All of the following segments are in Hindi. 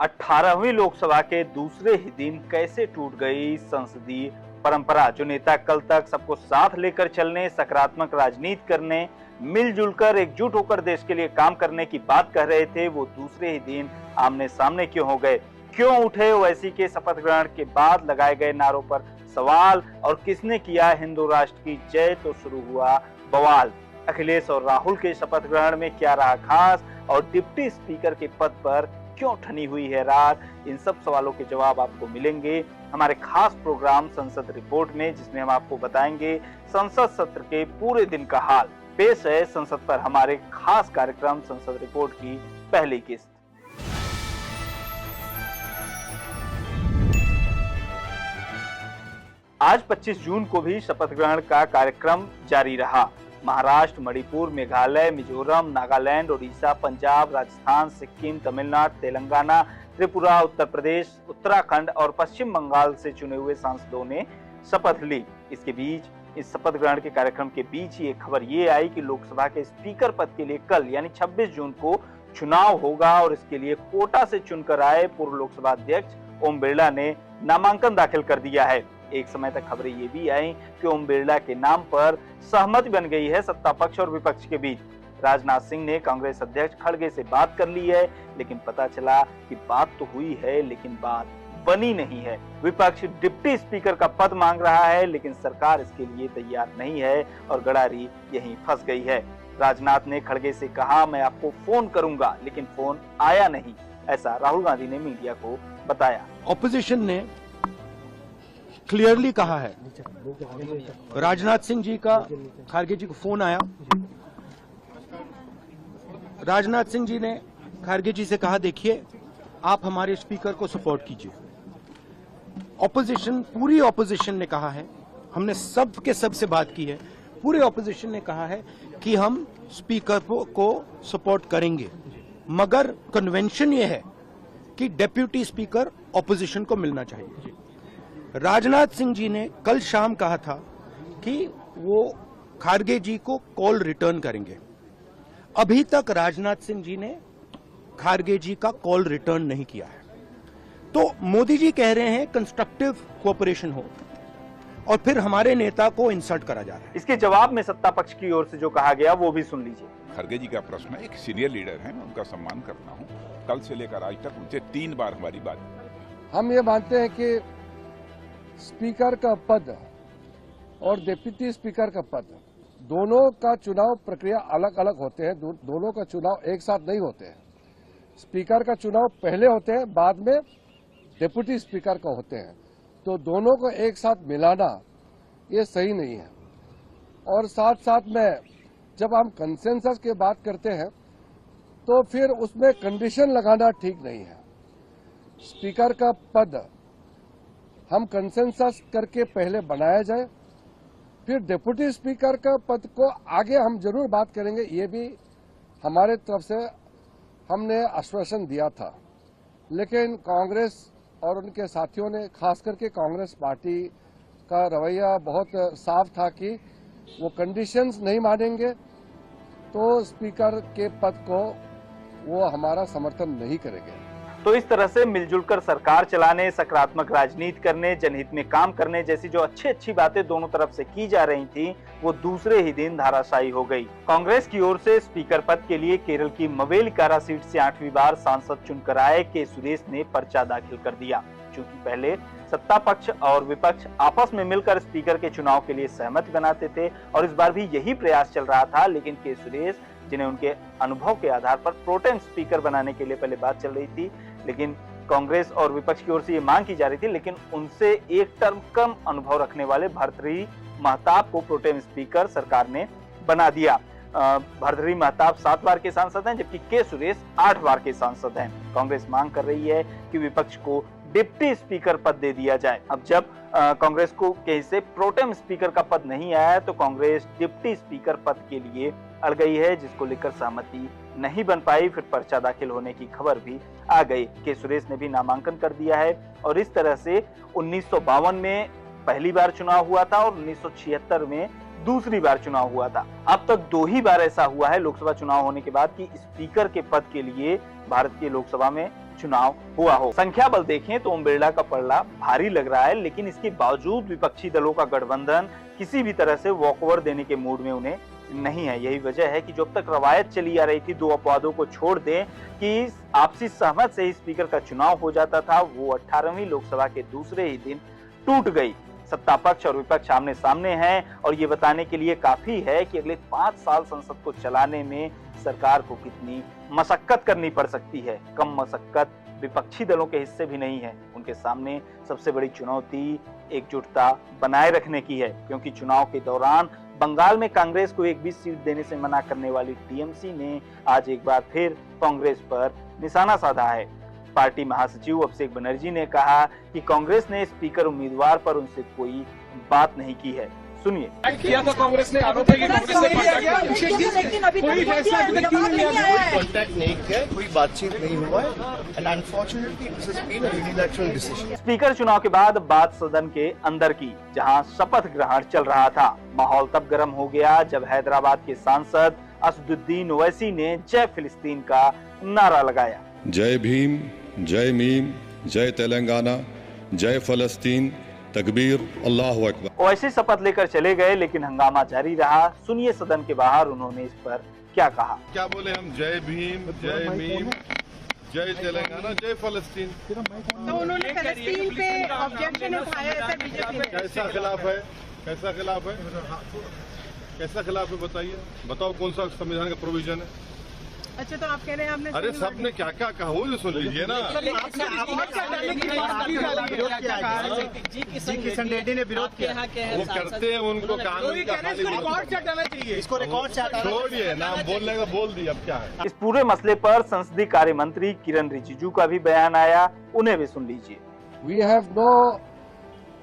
18वीं लोकसभा के दूसरे ही दिन कैसे टूट गई संसदीय परंपरा। जो नेता कल तक सबको साथ लेकर चलने, सकारात्मक राजनीति करने, मिलजुल कर एकजुट होकर देश के लिए काम करने की बात कह रहे थे, वो दूसरे ही दिन आमने सामने क्यों हो गए? क्यों उठे ओवैसी के शपथ ग्रहण के बाद लगाए गए नारों पर सवाल, और किसने किया हिंदू राष्ट्र की जय तो शुरू हुआ बवाल। अखिलेश और राहुल के शपथ ग्रहण में क्या रहा खास, और डिप्टी स्पीकर के पद पर क्यों ठनी हुई है रात? इन सब सवालों के जवाब आपको मिलेंगे हमारे खास प्रोग्राम संसद रिपोर्ट में, जिसमें हम आपको बताएंगे संसद सत्र के पूरे दिन का हाल। पेश है संसद पर हमारे खास कार्यक्रम संसद रिपोर्ट की पहली किस्त। आज 25 जून को भी शपथ ग्रहण का कार्यक्रम जारी रहा। महाराष्ट्र, मणिपुर, मेघालय, मिजोरम, नागालैंड, ओडिशा, पंजाब, राजस्थान, सिक्किम, तमिलनाडु, तेलंगाना, त्रिपुरा, उत्तर प्रदेश, उत्तराखंड और पश्चिम बंगाल से चुने हुए सांसदों ने शपथ ली। इसके बीच इस शपथ ग्रहण के कार्यक्रम के बीच ही एक खबर ये आई कि लोकसभा के स्पीकर पद के लिए कल यानी 26 जून को चुनाव होगा, और इसके लिए कोटा से चुनकर आए पूर्व लोकसभा अध्यक्ष ओम बिरला ने नामांकन दाखिल कर दिया है। एक समय तक खबरें ये भी आई कि ओम बिरला के नाम पर सहमति बन गई है सत्ता पक्ष और विपक्ष के बीच। राजनाथ सिंह ने कांग्रेस अध्यक्ष खड़गे से बात कर ली है, लेकिन पता चला कि बात तो हुई है लेकिन बात बनी नहीं है। विपक्ष डिप्टी स्पीकर का पद मांग रहा है, लेकिन सरकार इसके लिए तैयार नहीं है और गड़ारी यहीं फंस गई है। राजनाथ ने खड़गे से कहा, मैं आपको फोन करूंगा, लेकिन फोन आया नहीं, ऐसा राहुल गांधी ने मीडिया को बताया। ऑपोजिशन ने क्लियरली कहा है, राजनाथ सिंह जी का खारगे जी को फोन आया। राजनाथ सिंह जी ने खारगे जी से कहा, देखिए आप हमारे स्पीकर को सपोर्ट कीजिए। ऑपोजिशन, पूरी ऑपोजिशन ने कहा है, हमने सब के सब से बात की है, पूरे ऑपोजिशन ने कहा है कि हम स्पीकर को सपोर्ट करेंगे, मगर कन्वेंशन ये है कि डेप्यूटी स्पीकर ऑपोजिशन को मिलना चाहिए। राजनाथ सिंह जी ने कल शाम कहा था कि वो खारगे जी को कॉल रिटर्न करेंगे। अभी तक राजनाथ सिंह जी ने खारगे जी का कॉल रिटर्न नहीं किया है। तो मोदी जी कह रहे हैं कंस्ट्रक्टिव कोऑपरेशन हो, और फिर हमारे नेता को इंसल्ट करा जा रहा है। इसके जवाब में सत्ता पक्ष की ओर से जो कहा गया वो भी सुन लीजिए। खड़गे जी का प्रश्न, एक सीनियर लीडर है, मैं उनका सम्मान करता हूं। कल से लेकर आज तक उनसे 3 बार हमारी बात। हम ये मानते हैं कि स्पीकर का पद और डिप्टी स्पीकर का पद, दोनों का चुनाव प्रक्रिया अलग अलग होते हैं। दोनों का चुनाव एक साथ नहीं होते हैं। स्पीकर का चुनाव पहले होते हैं, बाद में डिप्टी स्पीकर का होते हैं। तो दोनों को एक साथ मिलाना ये सही नहीं है। और साथ साथ में जब हम कंसेंसस की बात करते हैं तो फिर उसमें कंडीशन लगाना ठीक नहीं है। स्पीकर का पद हम कंसेंसस करके पहले बनाया जाए, फिर डिप्टी स्पीकर का पद को आगे हम जरूर बात करेंगे। ये भी हमारे तरफ से हमने आश्वासन दिया था, लेकिन कांग्रेस और उनके साथियों ने, खास करके कांग्रेस पार्टी का रवैया बहुत साफ था कि वो कंडीशंस नहीं मानेंगे तो स्पीकर के पद को वो हमारा समर्थन नहीं करेंगे। तो इस तरह से मिलजुल कर सरकार चलाने, सकारात्मक राजनीति करने, जनहित में काम करने जैसी जो अच्छी बातें दोनों तरफ से की जा रही थी, वो दूसरे ही दिन धाराशायी हो गई। कांग्रेस की ओर से स्पीकर पद के लिए केरल की मवेलिकारा सीट से 8वीं बार सांसद चुनकर आए के सुरेश ने पर्चा दाखिल कर दिया। चूंकि पहले सत्ता पक्ष और विपक्ष आपस में मिलकर स्पीकर के चुनाव के लिए सहमति बनाते थे, और इस बार भी यही प्रयास चल रहा था, लेकिन के सुरेश, जिन्हें उनके अनुभव के आधार पर प्रोटेम स्पीकर बनाने के लिए पहले बात चल रही थी, लेकिन कांग्रेस और विपक्ष की ओर से ये मांग की जा रही थी, लेकिन उनसे एक टर्म कम अनुभव रखने वाले भर्तृहरि महताब को प्रोटेम स्पीकर सरकार ने बना दिया। भर्तृहरि महताब 7 बार के सांसद हैं, जबकि के सुरेश 8 बार के सांसद हैं। कांग्रेस मांग कर रही है कि विपक्ष को डिप्टी स्पीकर पद दे दिया जाए। अब जब कांग्रेस को कहीं से प्रोटेम स्पीकर का पद नहीं आया है, तो कांग्रेस डिप्टी स्पीकर पद के लिए अड़ गई है, जिसको लेकर सहमति नहीं बन पाई। फिर पर्चा दाखिल होने की खबर भी आ गई। के सुरेश ने भी नामांकन कर दिया है, और इस तरह से 1952 में पहली बार चुनाव हुआ था और 1976 में दूसरी बार चुनाव हुआ था। अब तक 2 ही बार ऐसा हुआ है लोकसभा चुनाव होने के बाद कि स्पीकर के पद के लिए भारत की लोकसभा में चुनाव हुआ हो। संख्या बल देखें तो ओम बिरला का पलड़ा भारी लग रहा है, लेकिन इसके बावजूद विपक्षी दलों का गठबंधन किसी भी तरह से वॉकओवर देने के मूड में उन्हें नहीं है। यही वजह है कि जब तक रवायत चली आ रही थी, दो अपवादों को छोड़ दें, कि आपसी सहमत से ही स्पीकर का चुनाव हो जाता था, वो 18वीं लोकसभा के दूसरे ही दिन टूट गई। सत्ता पक्ष और विपक्ष आमने सामने हैं और ये बताने के लिए काफी है कि अगले 5 साल संसद को चलाने में सरकार को कितनी मशक्कत करनी पड़ सकती है। कम मशक्कत विपक्षी दलों के हिस्से भी नहीं है। उनके सामने सबसे बड़ी चुनौती एकजुटता बनाए रखने की है, क्योंकि चुनाव के दौरान बंगाल में कांग्रेस को एक भी सीट देने से मना करने वाली टीएमसी ने आज एक बार फिर कांग्रेस पर निशाना साधा है। पार्टी महासचिव अभिषेक बनर्जी ने कहा कि कांग्रेस ने स्पीकर उम्मीदवार पर उनसे कोई बात नहीं की है। सुनिए। किया था कांग्रेस ने, आरोप है कि कांग्रेस ने कोई फैसला अभी तक क्यों नहीं लिया? कॉन्टैक्ट नहीं किया, कोई बातचीत नहीं हुआ है and unfortunately this has been a unilateral decision. Speaker चुनाव के बाद बात सदन के अंदर की, जहां शपथ ग्रहण चल रहा था। माहौल तब गर्म हो गया जब हैदराबाद के सांसद असदुद्दीन ओवैसी ने जय फिलिस्तीन का नारा लगाया। जय भीम, जय मीम, जय तेलंगाना, जय फलस्तीन, तकबीर, अल्लाहु अकबर। ओवैसी शपथ लेकर चले गए, लेकिन हंगामा जारी रहा। सुनिए सदन के बाहर उन्होंने इस पर क्या कहा। क्या बोले हम? जय भीम, जय मीम, जय तेलंगाना, जय फलस्तीन। तो उन्होंने फलस्तीन पे ऑब्जेक्शन उठाया है बीजेपी ने। कैसा खिलाफ है? कैसा खिलाफ है? कैसा खिलाफ है बताइए, बताओ कौन सा संविधान का प्रोविजन है? अच्छा, तो आप कह रहे हैं आपने अरे सबने क्या क्या कहा वो जो सुन लीजिए ना। जी किशन रेड्डी ने विरोध किया। वो करते हैं, उनको कानून का इसको रिकॉर्ड से हटाना छोड़िए, नाम बोलने का बोल दिया, अब क्या है। इस पूरे मसले पर संसदीय कार्य मंत्री किरण रिजिजू का भी बयान आया, उन्हें भी सुन लीजिए। We have no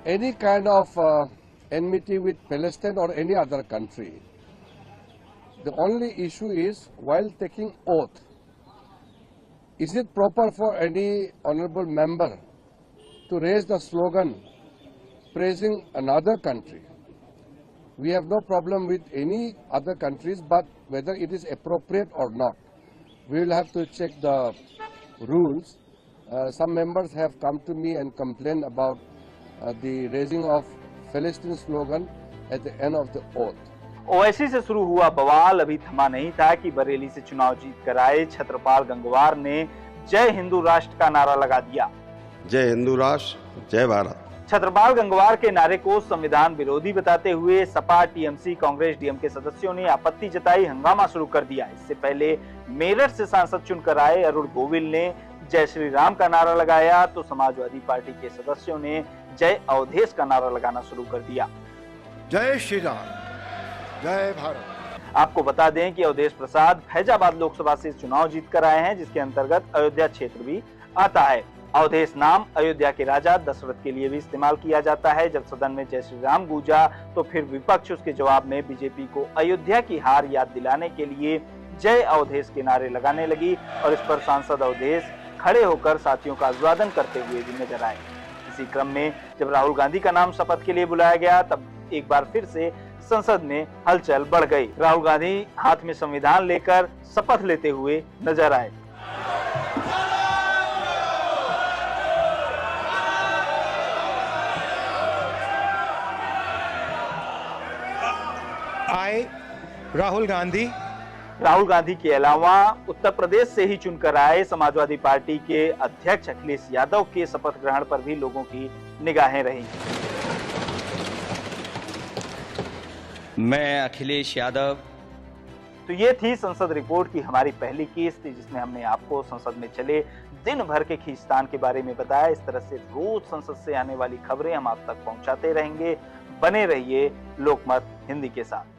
any kind of enmity with Palestine or any other country. The only issue is while taking oath, is it proper for any honorable member to raise the slogan praising another country? We have no problem with any other countries, but whether it is appropriate or not, we will have to check the rules. Some members have come to me and complained about the raising of Palestine slogan at the end of the oath. Owaisi से शुरू हुआ बवाल अभी थमा नहीं था कि बरेली से चुनाव जीत कर आए छत्रपाल गंगवार ने जय हिंदू राष्ट्र का नारा लगा दिया। जय हिंदू राष्ट्र, जय भारत। छत्रपाल गंगवार के नारे को संविधान विरोधी बताते हुए सपा, टीएमसी, कांग्रेस, डीएमके सदस्यों ने आपत्ति जताई, हंगामा शुरू कर दिया। इससे पहले मेरठ से सांसद चुनकर आए अरुण गोविल ने जय श्री राम का नारा लगाया, तो समाजवादी पार्टी के सदस्यों ने जय अवधेश का नारा लगाना शुरू कर दिया। जय श्री राम, जय भारत। आपको बता दें कि अवधेश प्रसाद फैजाबाद लोकसभा से चुनाव जीत कर आए हैं, जिसके अंतर्गत अयोध्या क्षेत्र भी आता है। अवधेश नाम अयोध्या के राजा दशरथ के लिए भी इस्तेमाल किया जाता है। जब सदन में जय श्री राम गूंजा तो फिर विपक्ष उसके जवाब में बीजेपी को अयोध्या की हार याद दिलाने के लिए जय अवधेश के नारे लगाने लगी और इस पर सांसद अवधेश खड़े होकर साथियों का अभिवादन करते हुए भी नजर आए। इसी क्रम में जब राहुल गांधी का नाम शपथ के लिए बुलाया गया, तब एक बार फिर से संसद में हलचल बढ़ गई। राहुल गांधी हाथ में संविधान लेकर शपथ लेते हुए नजर आए। राहुल गांधी के अलावा उत्तर प्रदेश से ही चुनकर आए समाजवादी पार्टी के अध्यक्ष अखिलेश यादव के शपथ ग्रहण पर भी लोगों की निगाहें रही। मैं अखिलेश यादव। तो ये थी संसद रिपोर्ट की हमारी पहली केस थी, जिसमें हमने आपको संसद में चले दिन भर के खींचतान के बारे में बताया। इस तरह से रोज संसद से आने वाली खबरें हम आप तक पहुंचाते रहेंगे। बने रहिए लोकमत हिंदी के साथ।